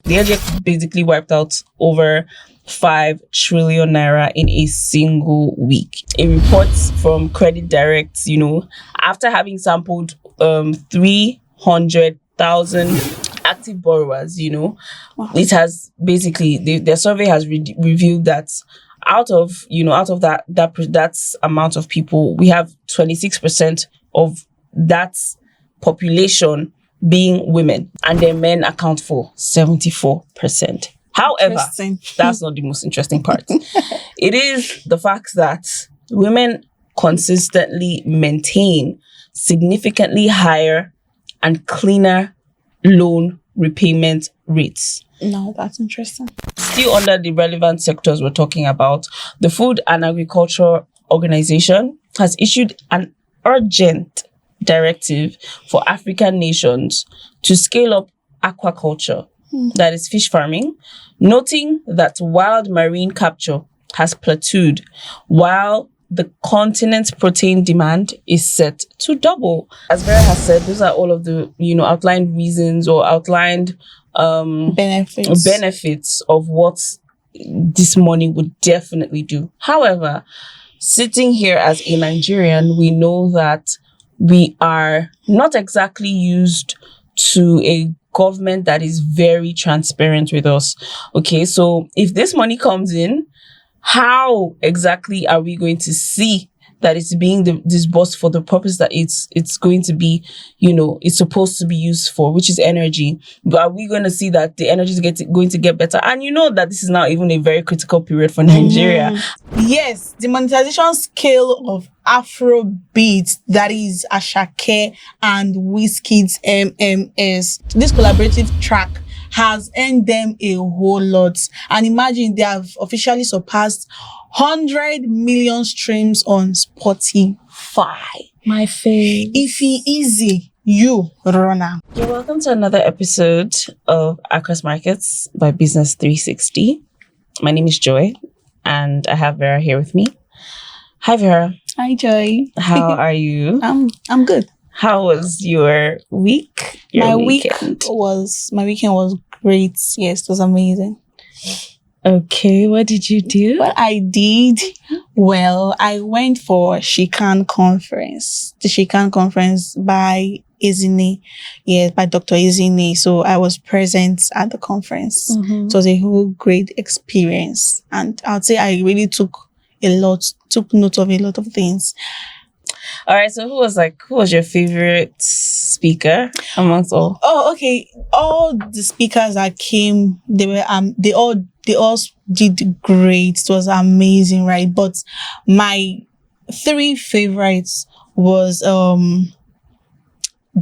The NGX basically wiped out over 5 trillion naira in a single week. A report from Credit Direct, after having sampled 300,000 active borrowers, it has basically their survey has revealed that out of that amount of people, we have 26% of that population being women, and then men account for 74%. However, that's not the most interesting part. It is the fact that women consistently maintain significantly higher and cleaner loan repayment rates. No, that's interesting. Still under the relevant sectors we're talking about, the Food and Agriculture Organization has issued an urgent directive for African nations to scale up aquaculture, that is fish farming, noting that wild marine capture has plateaued while the continent's protein demand is set to double. As Vera has said, those are all of the outlined reasons or outlined benefits of what this money would definitely do. However, sitting here as a Nigerian, we know that we are not exactly used to a government that is very transparent with us. Okay, so if this money comes in, how exactly are we going to see that it's being disbursed for the purpose that it's going to be, it's supposed to be used for, which is energy? But are we going to see that the energy is going to get better? And that this is now even a very critical period for Nigeria. Yes, the monetization scale of Afrobeat, that is Ashake and Wizkid's MMS, this collaborative track has earned them a whole lot. And imagine, they have officially surpassed 100 million streams on Spotify. My face. Ify easy, you runner. You're welcome to another episode of Across Markets by Business 360. My name is Joy, and I have Vera here with me. Hi, Vera. Hi, Joy. How are you? I'm good. How was your week? My weekend was great. Yes, it was amazing. Okay, what did you do? What I did? Well, I went for Shikan conference. The Shikan conference by Ezine. Yes, by Dr. Ezine. So I was present at the conference. It was a whole great experience. And I'd say I really took note of a lot of things. All right, so who was your favorite speaker amongst all? Oh, okay. All the speakers that came, they all did great. It was amazing, right? But my 3 favorites was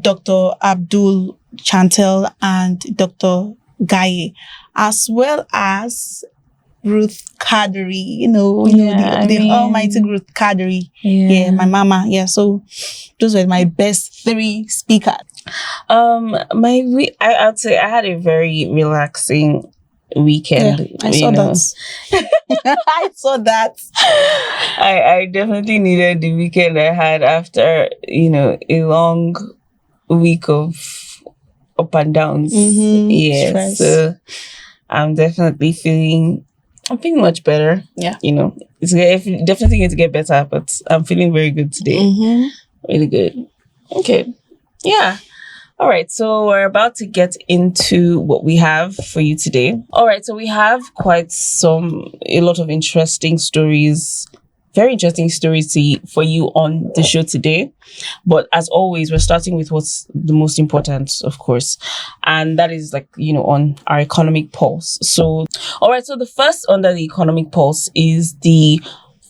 Dr. Abdul Chantel and Dr. Gaye, as well as Ruth Kadri, the almighty Ruth Kadri. Yeah, my mama. Yeah, so those were my best 3 speakers. I'd say I had a very relaxing weekend. Yeah, I saw that. I saw that. I definitely needed the weekend I had after, a long week of up and downs. Yeah, stress. So I'm definitely feeling much better. Yeah. It's definitely going to get better, but I'm feeling very good today. Really good. Okay. Yeah. All right. So we're about to get into what we have for you today. All right. So we have a lot of interesting stories, very interesting stories for you on the show today. But as always, we're starting with what's the most important, of course. And that is on our economic pulse. So, all right. So the first under the economic pulse is the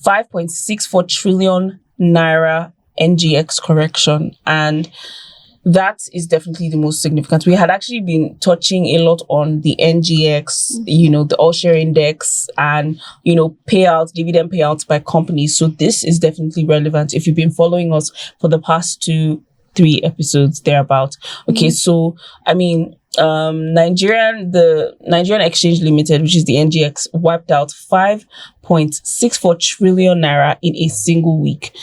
5.64 trillion naira NGX correction. And that is definitely the most significant. We had actually been touching a lot on the NGX, the all-share index and, dividend payouts by companies. So this is definitely relevant if you've been following us for the past 2-3 episodes thereabout. Okay, so, the Nigerian Exchange Limited, which is the NGX, wiped out 5.64 trillion naira in a single week.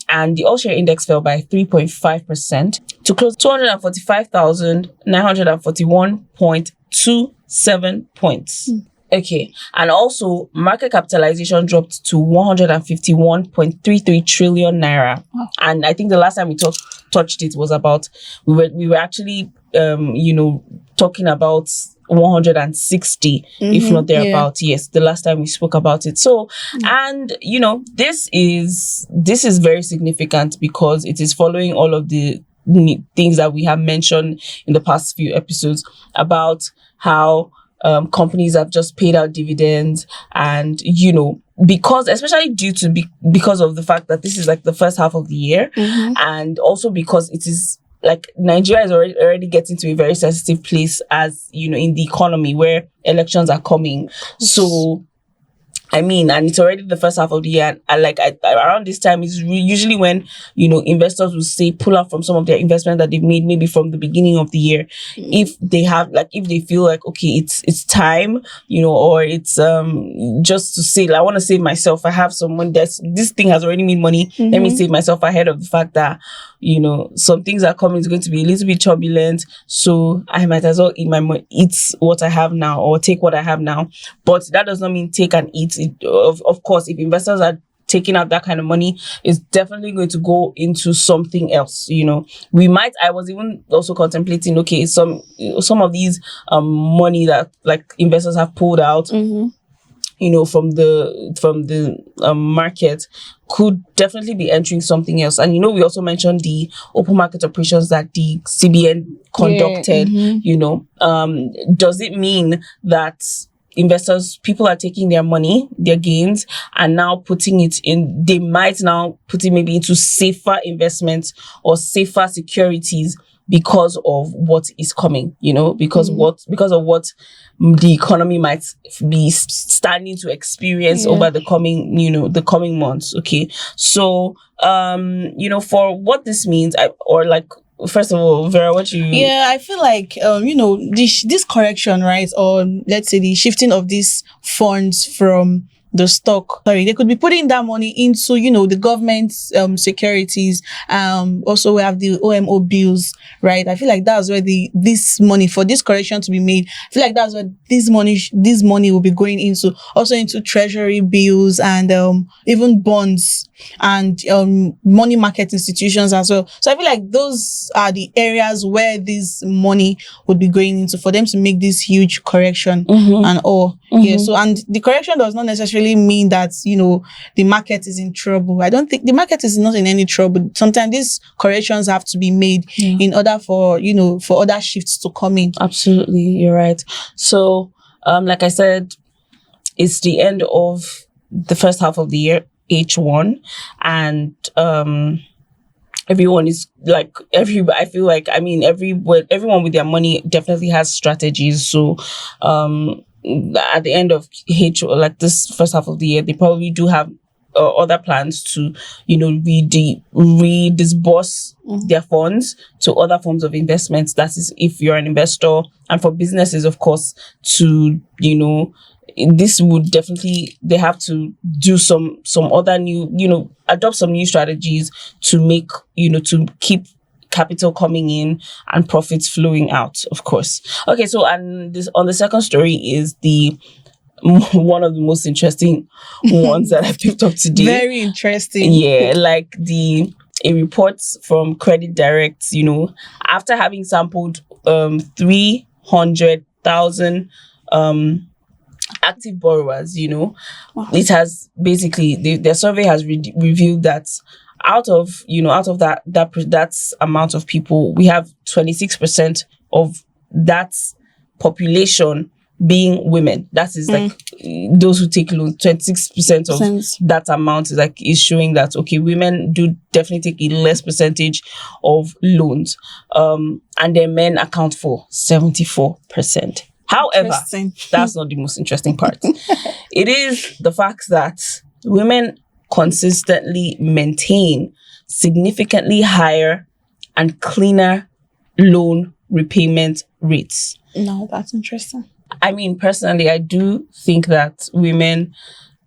And the all-share index fell by 3.5% to close 245,941.2 0.27 points. Okay, and also market capitalization dropped to 151.33 trillion naira. Wow. And I think the last time we touched it was about we were actually talking about 160, if not thereabout. Yeah. Yes, the last time we spoke about it. So, and this is very significant because it is following all of the things that we have mentioned in the past few episodes about how companies have just paid out dividends, and because especially because of the fact that this is like the first half of the year, and also because it is like Nigeria is already getting to a very sensitive place, as in the economy where elections are coming. So I mean, and it's already the first half of the year, and around this time is usually when investors will say pull out from some of their investment that they've made maybe from the beginning of the year, if they feel like okay, it's time, or it's just to say I want to save myself. I have someone this thing has already made money. Let me save myself ahead of the fact that some things are coming. It's going to be a little bit turbulent, so I might as well eat what I have now, or take what I have now. But that does not mean take and eat. Of course, if investors are taking out that kind of money, it's definitely going to go into something else. I was even also contemplating, okay, some of these money that like investors have pulled out, from the market, could definitely be entering something else. And we also mentioned the open market operations that the CBN conducted. Does it mean that people are taking their money, their gains, and now they might now put it maybe into safer investments or safer securities because of what is coming, because of what the economy might be standing to experience over the coming months. Okay. So, for what this means, first of all, Vera, what you... Yeah, I feel like, this correction, right? Or let's say the shifting of these funds from the stock. They could be putting that money into, the government's securities. Also we have the OMO bills, right? I feel like that's where this money for this correction to be made. I feel like that's where this money will be going into, also into treasury bills and even bonds and money market institutions as well. So I feel like those are the areas where this money would be going into for them to make this huge correction and all. Yeah. So, and the correction does not necessarily mean that the market is in trouble. I don't think the market is not in any trouble. Sometimes these corrections have to be made in order for for other shifts to come in. Absolutely, you're right. So like I said, it's the end of the first half of the year, H1, and everyone is like I feel like, I mean, everyone with their money definitely has strategies. So at the end of this first half of the year, they probably do have other plans to redisburse their funds to other forms of investments. That is, if you're an investor, and for businesses, of course, to this would definitely, they have to do some other new, adopt some new strategies to make, to keep capital coming in and profits flowing out, of course. Okay, so, and this on the second story is one of the most interesting ones that I picked up today. Very interesting. Yeah, like a report from Credit Direct, after having sampled 300,000 active borrowers, it has basically, their survey has revealed that out of that amount of people, we have 26% of that population being women. That is like those who take loans. 26% of that amount is showing that okay, women do definitely take a less percentage of loans, and then men account for 74%. However, that's not the most interesting part. It is the fact that women consistently maintain significantly higher and cleaner loan repayment rates. No, that's interesting. I mean, personally, I do think that women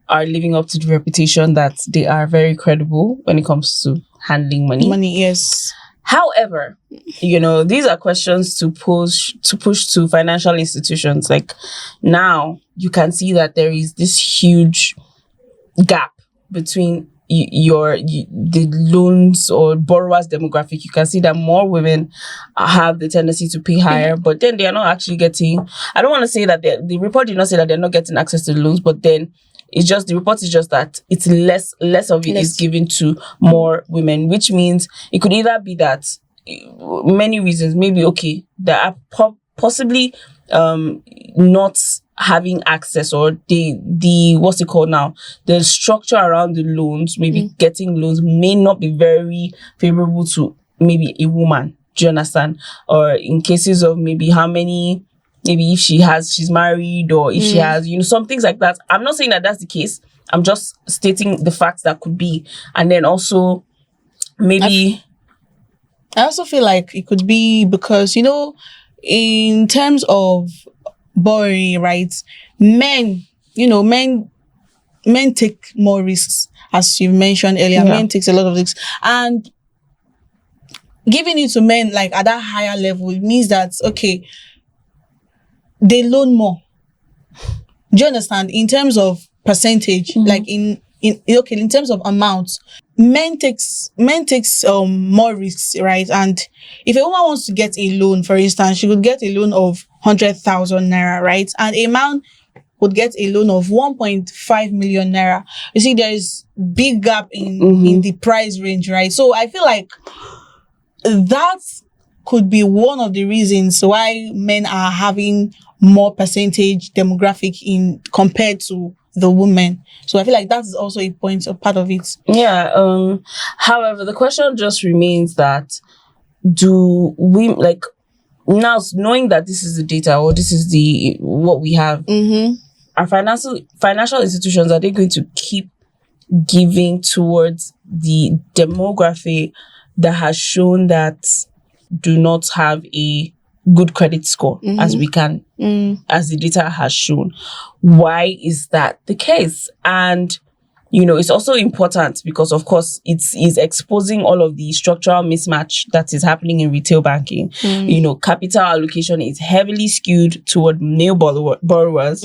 are living up to the reputation that they are very credible when it comes to handling money. Money, yes. However, these are questions to push to financial institutions. Like, now you can see that there is this huge gap between the loans or borrowers demographic. You can see that more women have the tendency to pay higher, but then they are not actually getting. I don't want to say that the report did not say that they're not getting access to the loans, but then the report is just that it's less of it is given to more women, which means it could either be that many reasons, maybe that are possibly not having access, or the what's it called now, the structure around the loans, maybe getting loans may not be very favorable to maybe a woman. Do you understand? Or in cases of maybe if she's married, or if she has, some things like that. I'm not saying that that's the case. I'm just stating the facts that could be. And then also maybe I also feel like it could be because, in terms of borrowing, right? Men take more risks, as you mentioned earlier. Men takes a lot of risks, and giving it to men like at that higher level means that they loan more. Do you understand? In terms of percentage, like in terms of amounts, men takes more risks, right? And if a woman wants to get a loan, for instance, she could get a loan of 100,000 naira, right? And a man would get a loan of 1.5 million naira. You see, there is big gap in the price range, right? So I feel like that could be one of the reasons why men are having more percentage demographic compared to the women. So I feel like that is also a part of it. Yeah. However, the question just remains that, do we, like, now knowing that this is the data, or this is what we have, our financial institutions, are they going to keep giving towards the demography that has shown that do not have a good credit score, as the data has shown? Why is that the case? And it's also important because, of course, it is exposing all of the structural mismatch that is happening in retail banking. Capital allocation is heavily skewed toward male borrowers.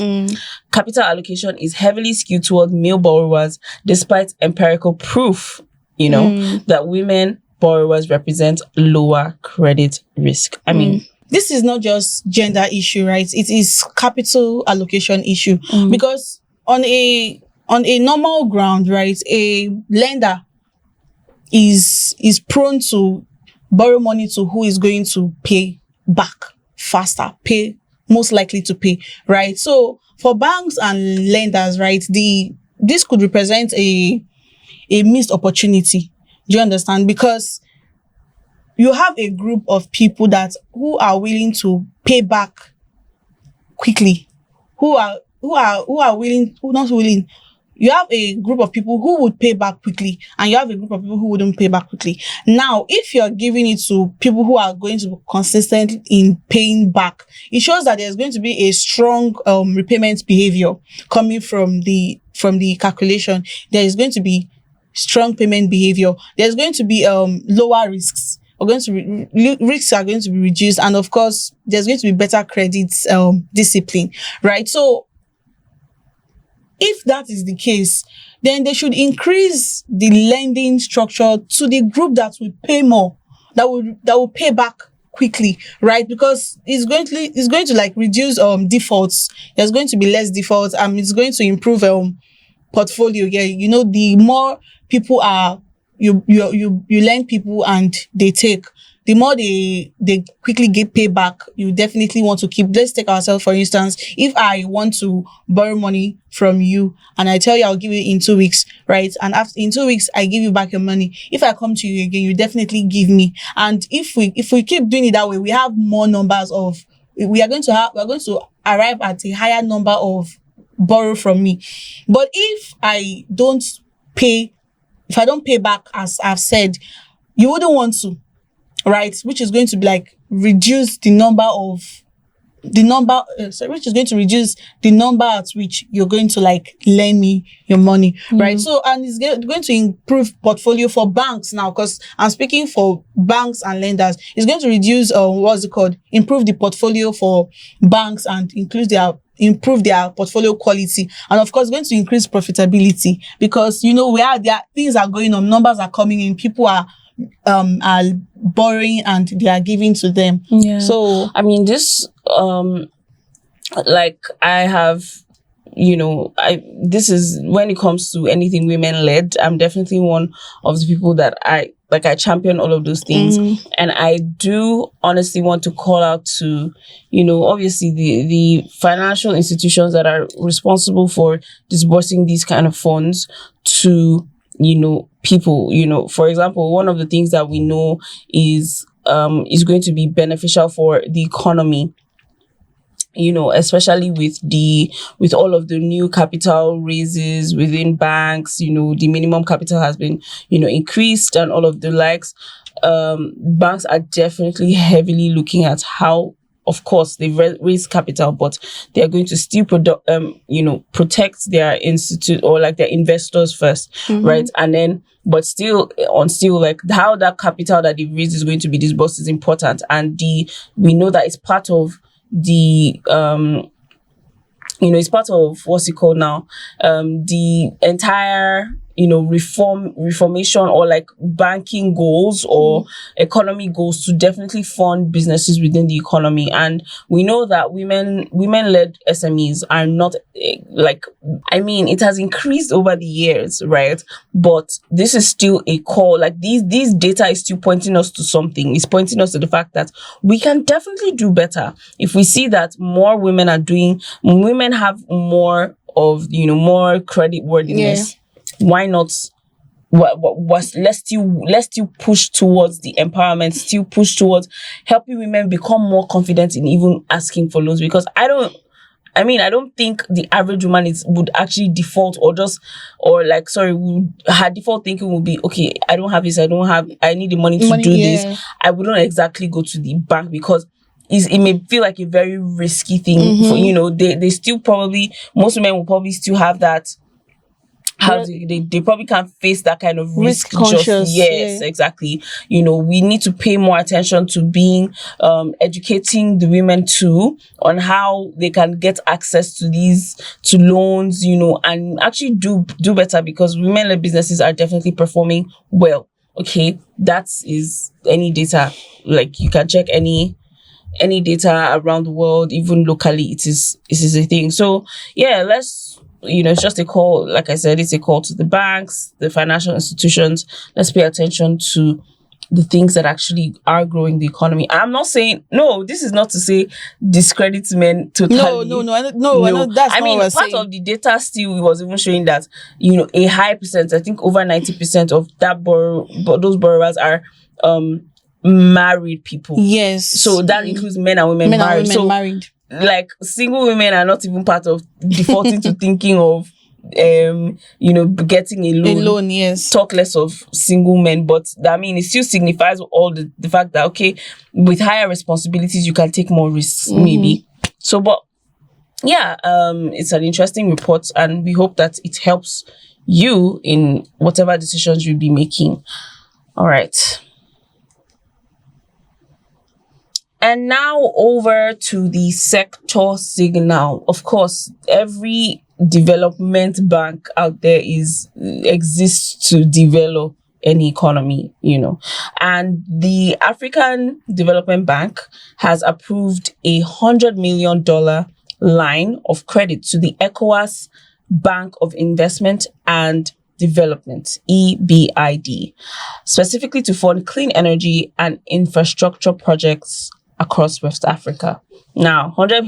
Capital allocation is heavily skewed toward male borrowers, despite empirical proof, that women borrowers represent lower credit risk. I mean, this is not just gender issue, right? It is capital allocation issue, because on a normal ground, right, a lender is prone to borrow money to who is going to pay back faster, most likely to pay, right? So for banks and lenders, right, this could represent a missed opportunity. Do you understand? Because you have a group of people who are willing to pay back quickly, who are willing, who not willing. You have a group of people who would pay back quickly, and you have a group of people who wouldn't pay back quickly. Now, if you're giving it to people who are going to be consistent in paying back, it shows that there's going to be a strong repayment behavior coming from the calculation. There is going to be strong payment behavior. There's going to be lower risks. Risks are going to be reduced, and of course, there's going to be better credit discipline, right? So, if that is the case, then they should increase the lending structure to the group that will pay more, that will pay back quickly, right? Because it's going to like reduce defaults. There's going to be less defaults, and it's going to improve portfolio. Yeah, the more people are you lend people and they take, the more they quickly get paid back. You definitely want to keep. Let's take ourselves, for instance. If I want to borrow money from you and I tell you I'll give you in 2 weeks, right? And in 2 weeks I give you back your money. If I come to you again, you definitely give me. And if we keep doing it that way, we have more numbers of. We're going to arrive at a higher number of borrow from me. But if I don't pay back, as I've said, you wouldn't want to, right? Which is going to be like reduce the number of the number, which is going to reduce the number at which you're going to like lend me your money, right? So, and it's going to improve portfolio for banks now, because I'm speaking for banks and lenders. It's going to reduce, improve the portfolio for banks and improve their portfolio quality, and of course going to increase profitability, because things are going on, numbers are coming in, people are borrowing and they are giving to them. So I mean, this like I have, this is when it comes to anything women led, I'm definitely one of the people that I champion all of those things. And I do honestly want to call out to, obviously the financial institutions that are responsible for disbursing these kind of funds to, people. For example, one of the things that we know is going to be beneficial for the economy, especially with all of the new capital raises within banks. The minimum capital has been, increased and all of the likes. Banks are definitely heavily looking at how, of course, they've raised capital, but they are going to still protect their institute or like their investors first, right? And then, but still like how that capital that they've raised is going to be disbursed is important. And we know that it's part of the it's part of what's it called now, the entire reformation or like banking goals or economy goals to definitely fund businesses within the economy. And we know that women-led SMEs are not it has increased over the years, right? But this is still a call. Like these data is still pointing us to something. It's pointing us to the fact that we can definitely do better. If we see that more women have more of, more credit worthiness, why not? Let's still push towards the empowerment, still push towards helping women become more confident in even asking for loans. Because I don't think the average woman would actually default her default thinking would be, okay, I don't have this, I need the money to do this. I wouldn't exactly go to the bank, because it may feel like a very risky thing. For, they still probably, most women will probably still have that. They probably can't face that kind of risk conscious. Yes, exactly. We need to pay more attention to being educating the women too on how they can get access to loans, and actually do better, because women-led businesses are definitely performing well. Okay, that is any data. Like you can check any data around the world, even locally, it is a thing. So yeah, it's just a call. Like I said, it's a call to the banks, the financial institutions. Let's pay attention to the things that actually are growing the economy. I'm not saying, no, this is not to say discredit men totally. No. That's part of the data still was even showing that, a high percent, I think over 90% of those borrowers are married people. Yes. So that includes men and women married. Like single women are not even part of defaulting to thinking of getting a loan. Yes. Talk less of single men. But it still signifies all the fact that, okay, with higher responsibilities you can take more risks, maybe. So, but yeah, it's an interesting report, and we hope that it helps you in whatever decisions you'll be making. All right. And now over to the sector signal. Of course, every development bank out there exists to develop any economy, And the African Development Bank has approved $100 million line of credit to the ECOWAS Bank of Investment and Development, EBID, specifically to fund clean energy and infrastructure projects across West Africa. Now, $100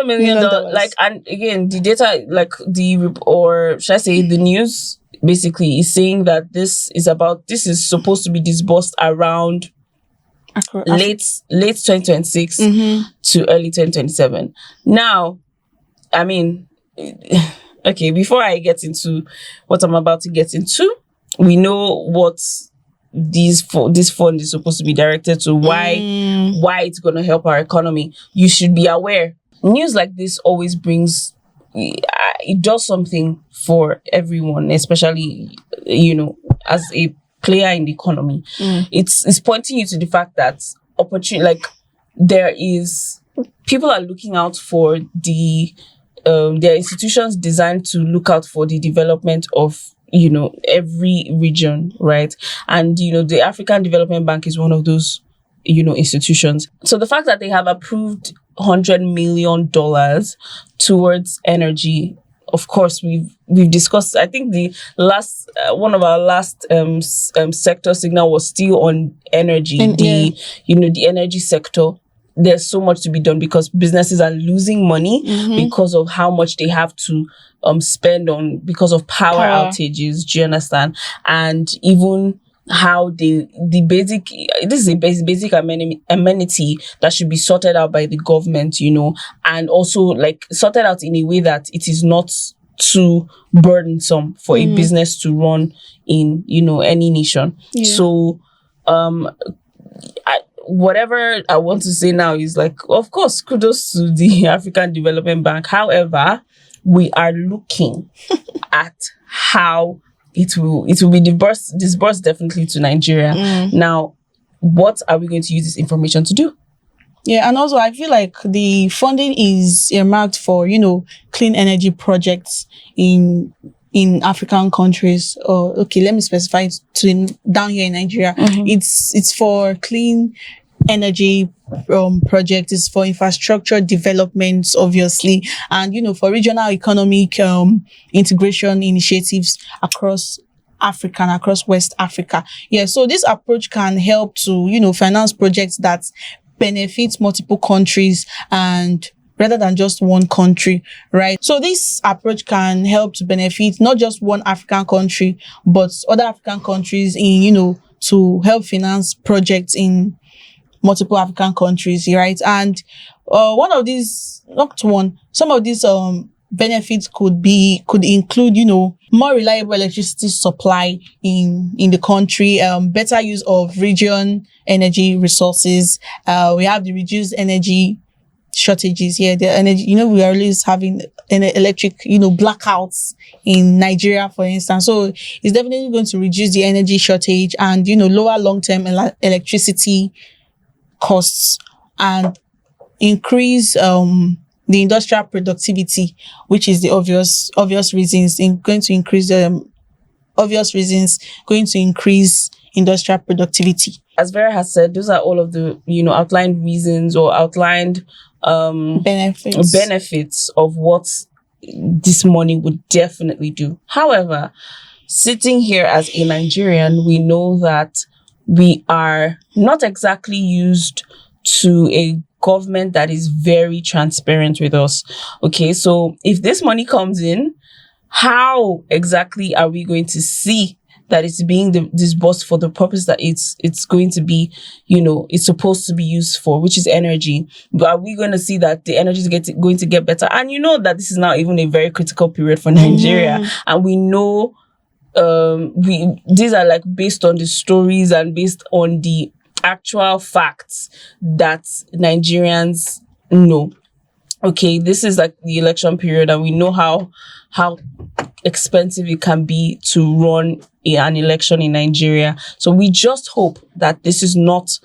million, and again, the data, or should I say the news, basically is saying that this is supposed to be disbursed around late 2026 to early 2027. Now, okay, before I get into what I'm about to get into, we know what this fund is supposed to be directed to, why it's going to help our economy. You should be aware. News like this always brings, it does something for everyone, especially, as a player in the economy. It's pointing you to the fact that opportunity, like, there is, people are looking out for there are institutions designed to look out for the development of, every region, right? And, the African Development Bank is one of those, institutions. So the fact that they have approved $100 million towards energy, of course, we've discussed. I think the last one of our last sector signal was still on energy. The energy sector. There's so much to be done because businesses are losing money because of how much they have to spend on, because of power outages. Do you understand? And even how this is a basic amenity that should be sorted out by the government, and also like sorted out in a way that it is not too burdensome for a business to run in, any nation. So whatever I want to say now is, like, of course, kudos to the African Development Bank. However, we are looking at how it will be disbursed definitely to Nigeria. Now, what are we going to use this information to do? Yeah, and also I feel like the funding is earmarked for, clean energy projects in African countries. Or okay, let me specify it to down here in Nigeria. It's for clean energy project, is for infrastructure developments, obviously, and for regional economic integration initiatives across Africa and across West Africa. Yeah, so this approach can help to finance projects that benefit multiple countries and rather than just one country, right? So this approach can help to benefit not just one African country, but other African countries in to help finance projects in multiple African countries, right? And some of these benefits could include, more reliable electricity supply in the country, better use of region energy resources. We have the reduced energy shortages here. The energy, we are always having an electric, blackouts in Nigeria, for instance. So it's definitely going to reduce the energy shortage and, lower long-term electricity costs and increase the industrial productivity, which is the obvious reasons going to increase industrial productivity. As Vera has said, those are all of the outlined reasons or outlined benefits of what this money would definitely do. However, sitting here as a Nigerian, we know that we are not exactly used to a government that is very transparent with us. Okay, so if this money comes in, how exactly are we going to see that it's being disbursed for the purpose that it's going to be, it's supposed to be used for, which is energy? But are we going to see that the energy is going to get better? And that this is now even a very critical period for Nigeria, and we know these are like based on the stories and based on the actual facts that Nigerians know. Okay, this is like the election period, and we know how expensive it can be to run an election in Nigeria. So we just hope that this is not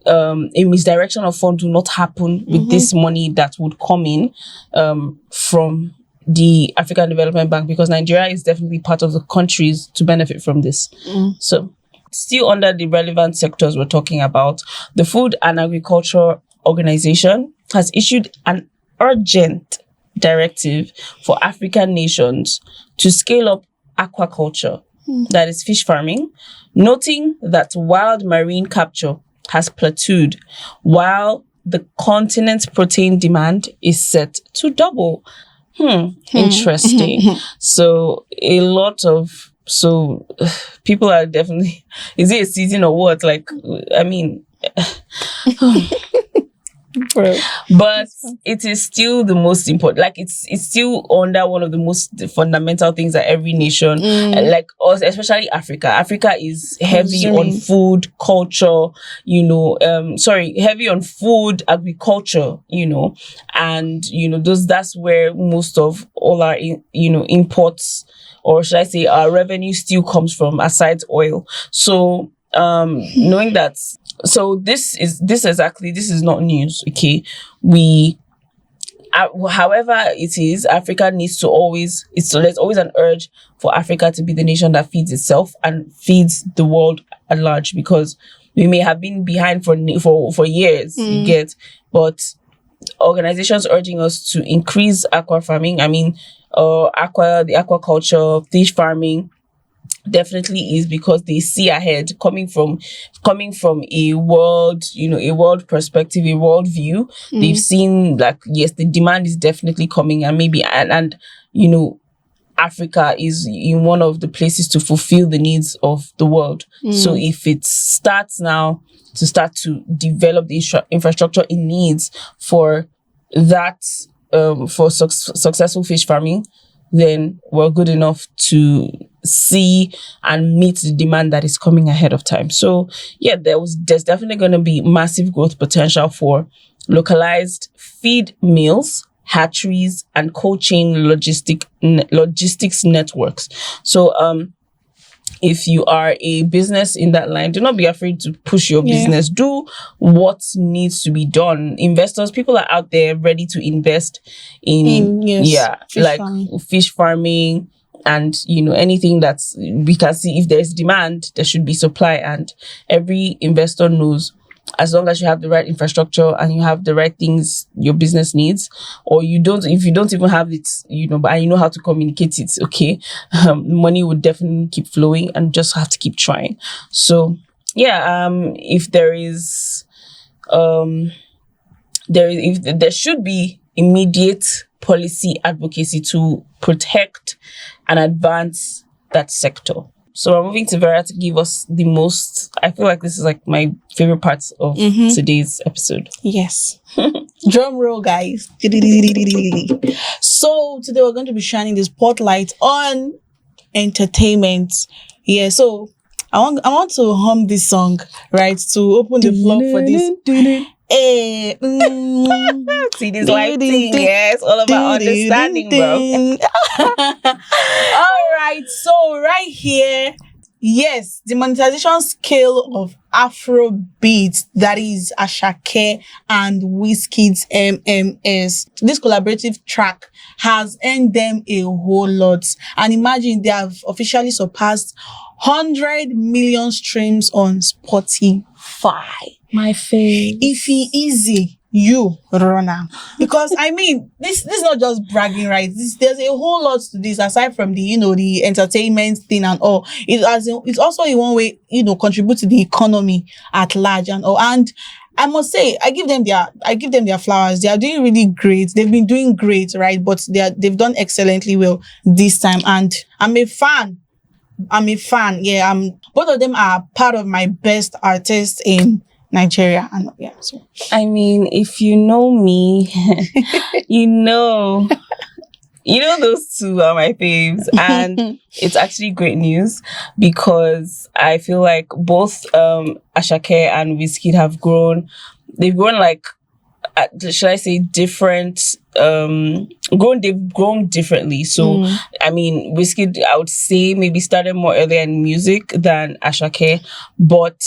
a misdirection of funds will not happen with this money that would come in from the African Development Bank, because Nigeria is definitely part of the countries to benefit from this. So still under the relevant sectors we're talking about, the Food and Agriculture Organization has issued an urgent directive for African nations to scale up aquaculture, that is fish farming, noting that wild marine capture has plateaued while the continent's protein demand is set to double. Interesting. So people are definitely, is it a season or what? Like, I mean, Bro. But it is still the most important. Like it's still under one of the most fundamental things that every nation, like us, especially Africa is heavy on food culture, heavy on food agriculture, and that's where most of all our imports, or should I say our revenue, still comes from, aside oil. So knowing that, so this is not news. Okay, however it is, Africa needs to always, there's always an urge for Africa to be the nation that feeds itself and feeds the world at large, because we may have been behind for years, you get, but organizations urging us to increase aqua farming, the aquaculture, fish farming, definitely is because they see ahead, coming from a world perspective, a world view. They've seen, like, yes, the demand is definitely coming, and maybe and Africa is in one of the places to fulfill the needs of the world. So if it starts now to develop the infrastructure it needs for that, for successful fish farming, then we're good enough to see and meet the demand that is coming ahead of time. So yeah, there's definitely going to be massive growth potential for localized feed mills, hatcheries, and cold chain logistics networks. So if you are a business in that line, do not be afraid to push your business. Do what needs to be done. Investors, people are out there ready to invest in fish farming, and anything that's, we can see, if there's demand, there should be supply, and every investor knows, as long as you have the right infrastructure and you have the right things your business needs, or if you don't even have it, but you know how to communicate it, okay, money would definitely keep flowing, and just have to keep trying. So yeah, if there should be immediate policy advocacy to protect and advance that sector. So we're moving to Vera to give us the most, I feel like this is like my favorite parts of today's episode. Yes. Drum roll, guys. So today we're going to be shining the spotlight on entertainment. Yeah, so I want to hum this song, right, to open the floor for this. See this live thing, yes, all about understanding, bro. All right, so right here, yes, the monetization scale of Afrobeat, that is Asake and Wizkid's MMS. This collaborative track has earned them a whole lot. And imagine, they have officially surpassed 100 million streams on Spotify. My face. If he easy, you runner. Because I mean, this is not just bragging, right? There's a whole lot to this, aside from the entertainment thing and all. It's also in one way, contribute to the economy at large and all. And I must say, I give them their flowers. They are doing really great. They've been doing great, right? But they've done excellently well this time. And I'm a fan. Yeah, both of them are part of my best artists in Nigeria. And yeah, so I mean, if you know me, those two are my faves, and it's actually great news, because I feel like both Asake and Wizkid have grown. They've grown, like, should I say, different. They've grown differently. So I mean, Wizkid, I would say, maybe started more earlier in music than Asake, but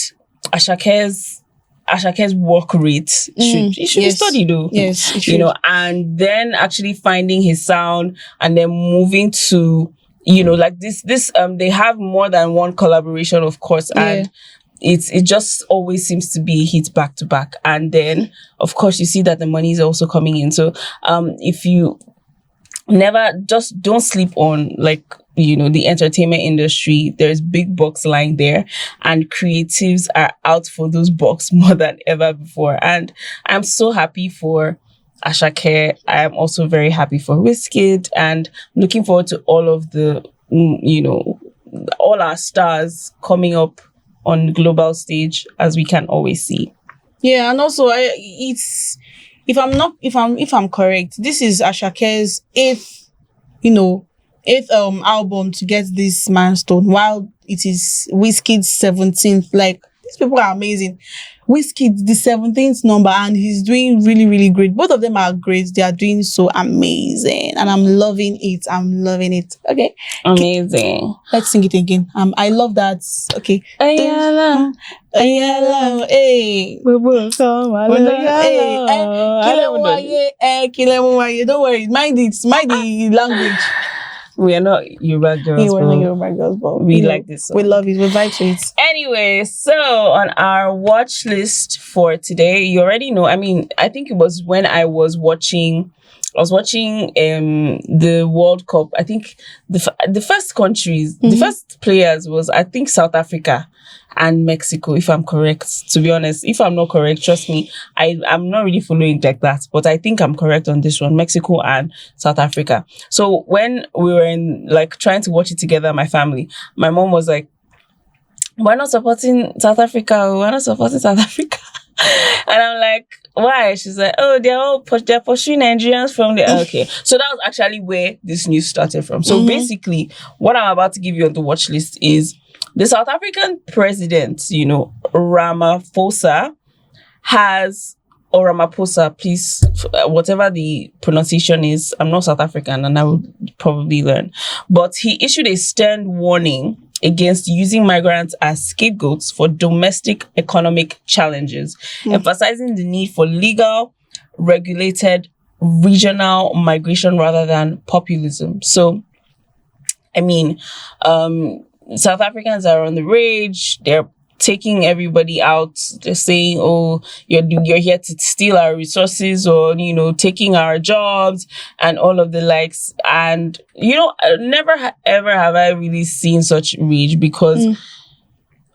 Ashake's work rate should be studied, though. Yes, it should. And then actually finding his sound, and then moving to, like this, they have more than one collaboration, of course, and it just always seems to be hit back to back. And then, of course, you see that the money is also coming in. So, if you don't sleep on, like, the entertainment industry, there's big bucks lying there, and creatives are out for those bucks more than ever before. And I'm so happy for Asake. I am also very happy for Wizkid, and looking forward to all of the, all our stars coming up on the global stage, as we can always see. Yeah, and also it's if I'm correct, this is Ashake's eighth album to get this milestone, while it is Wizkid's 17th. Like, these people are amazing. Wizkid, the 17th number, and he's doing really, really great. Both of them are great. They are doing so amazing, and I'm loving it. I'm loving it. Okay, Amazing. let's sing it again. I love that. Okay. Ayala. Ayala, hey. Don't worry, mind the language. We are not Yoruba girls, Yeah, we're not but Yoruba girls, but we like this song. We love it. We vibe to it. Anyway, so on our watch list for today, you already know. I mean, I think it was when I was watching the World Cup. I think the first countries, the first players was, I think, South Africa and Mexico, if I'm correct. To be honest, if I'm not correct, trust me, I'm not really following like that, but I think I'm correct on this one: Mexico and South Africa. So when we were trying to watch it together, my family, my mom was like, "We're not supporting South Africa. We're not supporting South Africa." And I'm like, why? She's like, oh, they're pursuing Nigerians from the okay. So that was actually where this news started from. So basically, what I'm about to give you on the watch list is the South African president, Ramaphosa, or Ramaphosa, please, whatever the pronunciation is. I'm not South African and I would probably learn. But he issued a stern warning against using migrants as scapegoats for domestic economic challenges, emphasizing the need for legal, regulated, regional migration rather than populism. So, I mean, South Africans are on the rage. They're taking everybody out. They're saying, oh, you're here to steal our resources, or taking our jobs and all of the likes. And never ever have I really seen such rage, because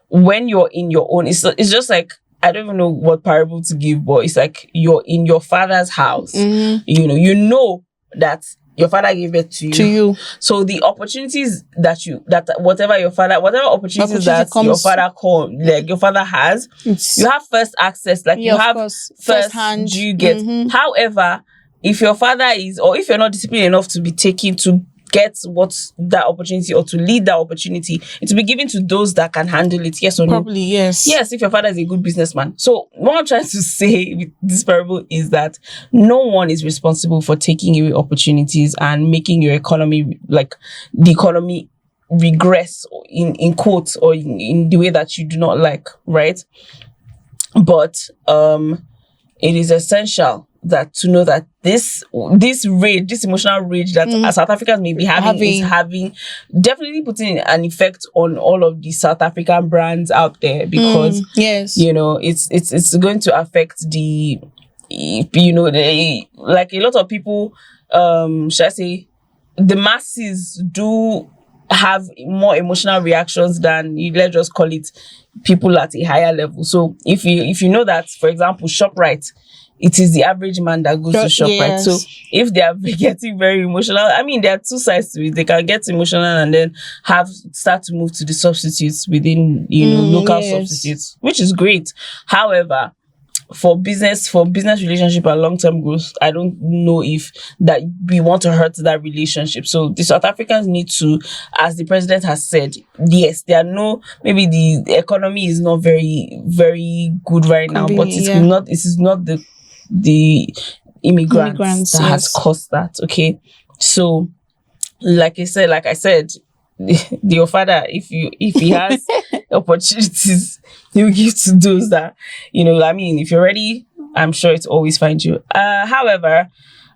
when you're in your own, it's just like, I don't even know what parable to give, but it's like you're in your father's house. You know that your father gave it to you. So the opportunities whatever opportunities that your father has, you have first access. Like, you have first hand. Do you get? However, if your father is, or if you're not disciplined enough to be taken to get that opportunity or to lead that opportunity, it will be given to those that can handle it. Yes or no? Probably yes. Yes, if your father is a good businessman. So what I'm trying to say with this parable is that no one is responsible for taking away opportunities and making your economy, like the economy, regress in quotes, or in the way that you do not like, right? But it is essential to know that this rage, this emotional rage that South Africans may be having definitely putting an effect on all of the South African brands out there, because it's going to affect the like a lot of people, should I say, the masses do have more emotional reactions than, let's just call it, people at a higher level. So if you know that, for example, ShopRite, it is the average man that goes to ShopRite. Yes. So if they are getting very emotional, I mean, there are two sides to it. They can get emotional and then start to move to the substitutes within, local substitutes, which is great. However, for business relationship and long-term growth, I don't know if that we want to hurt that relationship. So the South Africans need to, as the president has said, yes, maybe the economy is not very, very good right now, but it is not the immigrants that has caused that. Okay, so like I said, your father, if he has opportunities, he will give to those that, I mean, if you're ready, I'm sure it's always find you. However,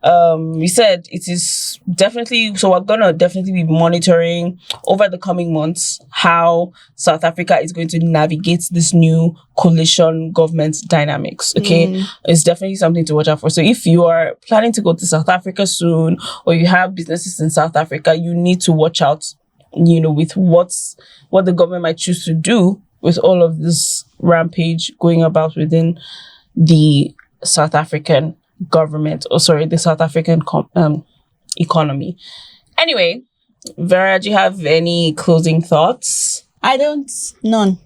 we said it is definitely, so we're gonna definitely be monitoring over the coming months how South Africa is going to navigate this new coalition government dynamics. Okay, it's definitely something to watch out for. So if you are planning to go to South Africa soon, or you have businesses in South Africa, you need to watch out, with what the government might choose to do with all of this rampage going about within the South African government, the South African economy. Anyway, Vera, do you have any closing thoughts? I don't. None.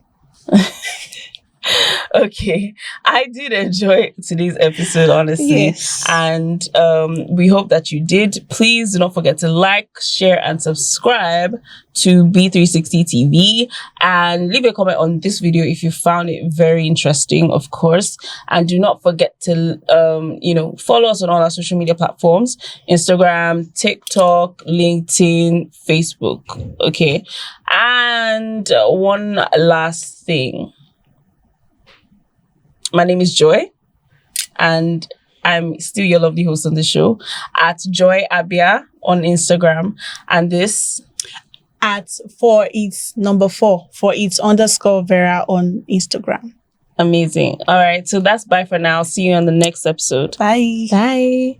Okay, I did enjoy today's episode, honestly. Yes. And we hope that you did. Please do not forget to like, share, and subscribe to B360 TV, and leave a comment on this video if you found it very interesting, of course. And do not forget to follow us on all our social media platforms: Instagram, TikTok, LinkedIn, Facebook. Okay. And one last thing. My name is Joy, and I'm still your lovely host on the show at Joy Abia on Instagram, and this at for its _ Vera on Instagram. Amazing. All right, so that's bye for now. See you on the next episode. Bye. Bye.